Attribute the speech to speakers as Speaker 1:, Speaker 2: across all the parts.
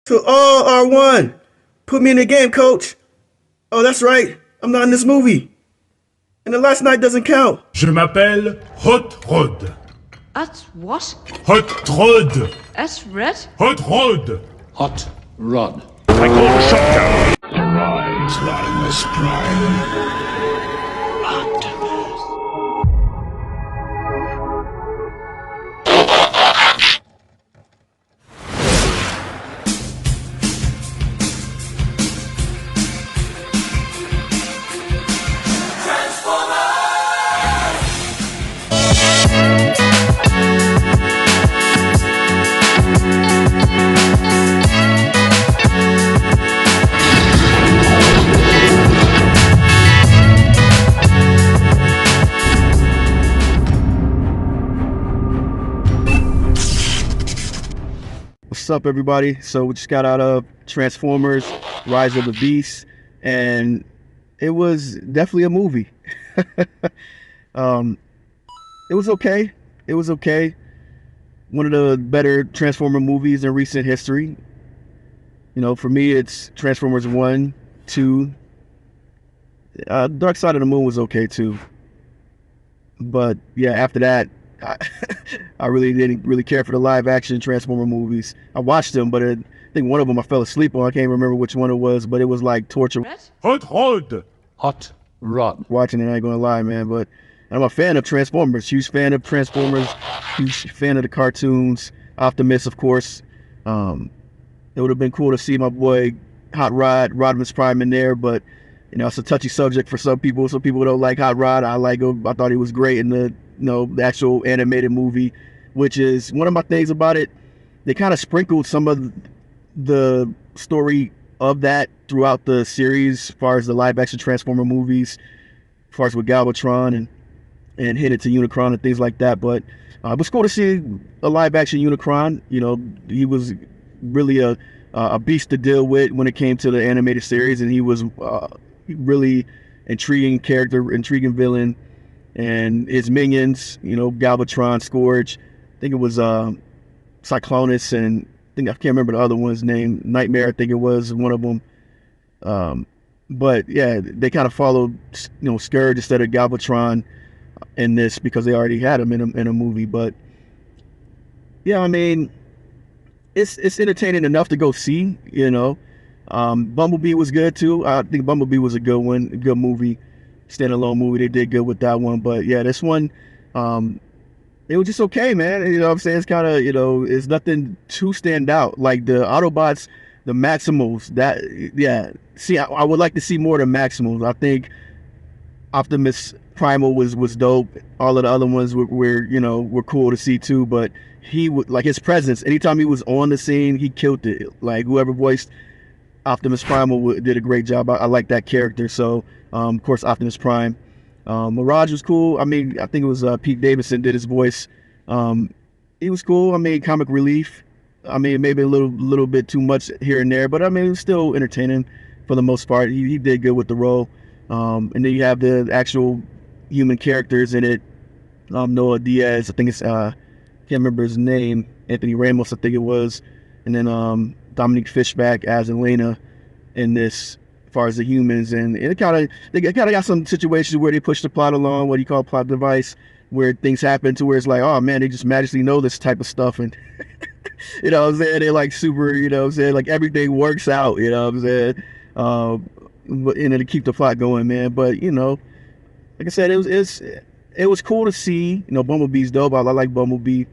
Speaker 1: To all R1. Put me in the game, coach. Oh, that's right. I'm not in this movie. And the last night doesn't count.
Speaker 2: Je m'appelle Hot Rod.
Speaker 3: At what?
Speaker 2: Hot Rod.
Speaker 3: At red?
Speaker 2: Hot Rod.
Speaker 4: Hot Rod.
Speaker 5: I call the shot down.
Speaker 6: Optimus Prime.
Speaker 1: What's up, everybody? So we just got out of Transformers Rise of the Beast, and it was definitely a movie. It was okay. It was okay. One of the better Transformer movies in recent history. You know, for me, it's Transformers 1, 2. Dark Side of the Moon was okay, too. But, yeah, after that, I really didn't really care for the live action Transformer movies. I watched them, but I think one of them I fell asleep on. I can't remember which one it was, but it was like torture
Speaker 3: Red?
Speaker 2: Hot Rod.
Speaker 4: Hot Rod.
Speaker 1: watching it. I ain't gonna lie, man. But I'm a fan of Transformers. Huge fan of Transformers. Huge fan of the cartoons. Optimus, of course. It would have been cool to see my boy Hot Rod, Rodimus Prime in there, but you know it's a touchy subject for some people. Some people don't like Hot Rod. I like him. I thought he was great in the the actual animated movie, which is one of my things about it. They kind of sprinkled some of the story of that throughout the series, as far as the live action Transformer movies, as far as with Galvatron and hit it to Unicron and things like that. But it was cool to see a live action Unicron. You know, he was really a beast to deal with when it came to the animated series, and he was really intriguing character, intriguing villain. And his minions, you know, Galvatron, Scourge, I think it was Cyclonus, and I can't remember the other one's name. Nightmare, I think it was one of them. But yeah, they kind of followed, Scourge instead of Galvatron in this because they already had him in a movie. But yeah, I mean, it's entertaining enough to go see. Bumblebee was good too. I think Bumblebee was a good one, a good movie. Standalone movie. They did good with that one. But yeah, this one, it was just okay, man. You know what I'm saying? It's kind of, it's nothing too stand out. Like the Autobots, the Maximals, see, I would like to see more of the Maximals. I think Optimus Primal was dope. All of the other ones were cool to see too. But he would, like, his presence, anytime he was on the scene, he killed it. Like, whoever voiced Optimus Primal did a great job. I like that character. So, of course, Optimus Prime. Mirage was cool. I mean, I think it was Pete Davidson did his voice. He was cool. I mean, comic relief. I mean, maybe a little bit too much here and there, but I mean, it was still entertaining for the most part. He did good with the role. And then you have the actual human characters in it. Noah Diaz, I think it's can't remember his name. Anthony Ramos, I think it was. And then Dominique Fishback as Elena in this, as far as the humans, and they kind of got some situations where they push the plot along, what you call plot device, where things happen to where it's like, oh man, they just magically know this type of stuff, and you know what I'm saying, they're like super, you know what I'm saying, like everything works out, you know what I'm saying, and to keep the plot going, man. But like I said, it was cool to see. Bumblebee's dope. I like Bumblebee.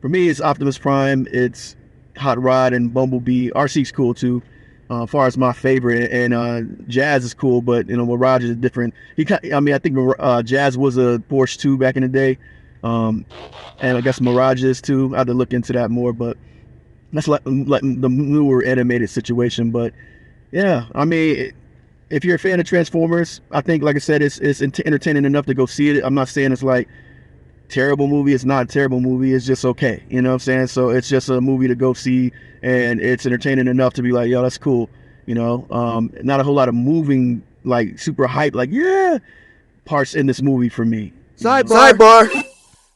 Speaker 1: For me, it's Optimus Prime, it's Hot Rod, and Bumblebee. RC's cool too. As far as my favorite, and Jazz is cool, but Mirage is different. I think Jazz was a Porsche 2 back in the day, and I guess Mirage is too. I have to look into that more, but that's like the newer animated situation. But yeah, I mean, if you're a fan of Transformers, I think, like I said, it's entertaining enough to go see it. I'm not saying it's like terrible movie. It's not a terrible movie. It's just okay. You know what I'm saying? So it's just a movie to go see, and it's entertaining enough to be like, yo, that's cool. Not a whole lot of moving, like super hype, like yeah, parts in this movie for me. Sidebar. So I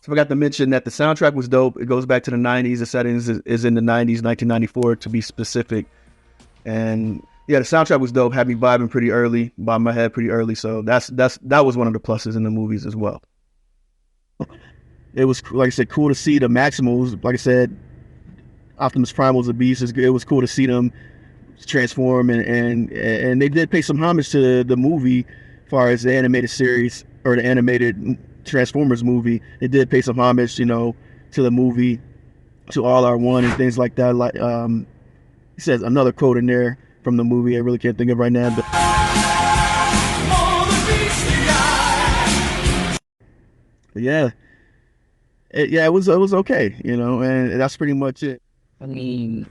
Speaker 1: forgot to mention that the soundtrack was dope. It goes back to the 90s. The settings is in the 90s, 1994 to be specific. And yeah, the soundtrack was dope. Had me vibing pretty early, bobbing my head pretty early. So that was one of the pluses in the movies as well. It was, like I said, cool to see the Maximals. Like I said, Optimus Prime was a beast. It was cool to see them transform, and they did pay some homage to the movie, as far as the animated series or the animated Transformers movie. They did pay some homage, to the movie, to All Our One and things like that. Like he says another quote in there from the movie. I really can't think of right now, but yeah. It was okay, and that's pretty much it.
Speaker 7: I mean,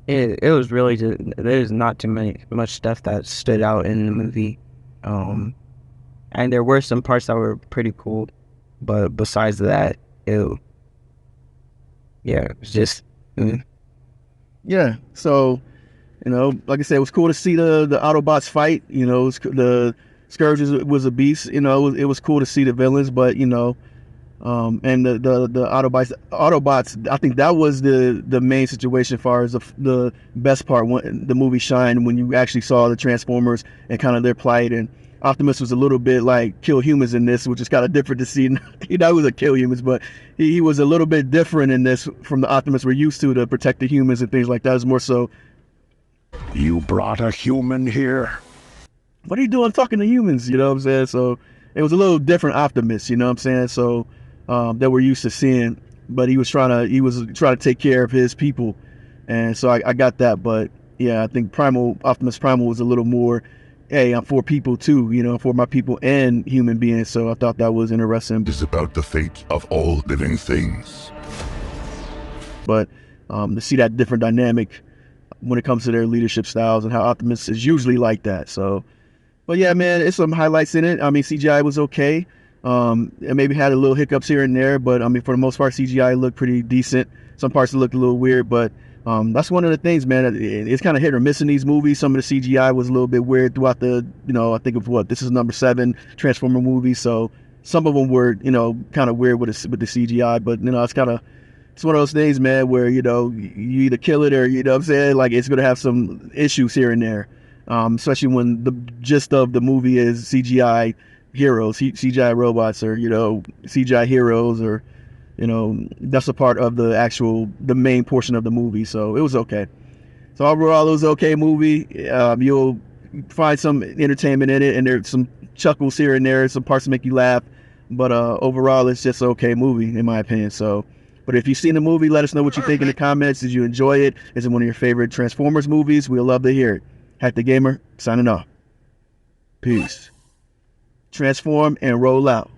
Speaker 7: it was really just, there's not much stuff that stood out in the movie, and there were some parts that were pretty cool, but besides that, it was just.
Speaker 1: Yeah. So, like I said, it was cool to see the Autobots fight. The Scourge was a beast. It was cool to see the villains, but and the Autobots, I think that was the main situation as far as the best part when the movie shined, when you actually saw the Transformers and kind of their plight. And Optimus was a little bit like kill humans in this, which is kind of different to see. He was a kill humans, but he was a little bit different in this from the Optimus we're used to protect the humans and things like that. It was more so,
Speaker 6: You brought a human here?
Speaker 1: what are you doing talking to humans? You know what I'm saying? So it was a little different Optimus, you know what I'm saying? So that we're used to seeing, but he was trying to take care of his people, and so I got that. But yeah, I think Optimus Primal was a little more, hey, I'm for people too, for my people and human beings. So I thought that was interesting.
Speaker 6: It is about the fate of all living things.
Speaker 1: But to see that different dynamic when it comes to their leadership styles and how Optimus is usually like that. So, but yeah, man, it's some highlights in it. I mean, CGI was okay. It maybe had a little hiccups here and there, but I mean, for the most part, CGI looked pretty decent. Some parts looked a little weird, but that's one of the things, man. It's kind of hit or miss in these movies. Some of the CGI was a little bit weird throughout the, I think of this is number 7 Transformer movie. So some of them were, kind of weird with the CGI, but it's one of those things, man, where, you either kill it or, what I'm saying, like it's going to have some issues here and there. Especially when the gist of the movie is CGI heroes, CGI robots, or CGI heroes, or that's a part of the main portion of the movie. So it was okay. So overall, it was an okay movie. You'll find some entertainment in it, and there's some chuckles here and there, some parts that make you laugh, but overall, it's just an okay movie in my opinion. So, but if you've seen the movie, let us know what you think in the comments. Did you enjoy it? Is it one of your favorite Transformers movies? We'd love to hear it. Hack the Gamer signing off. Peace. Transform and roll out.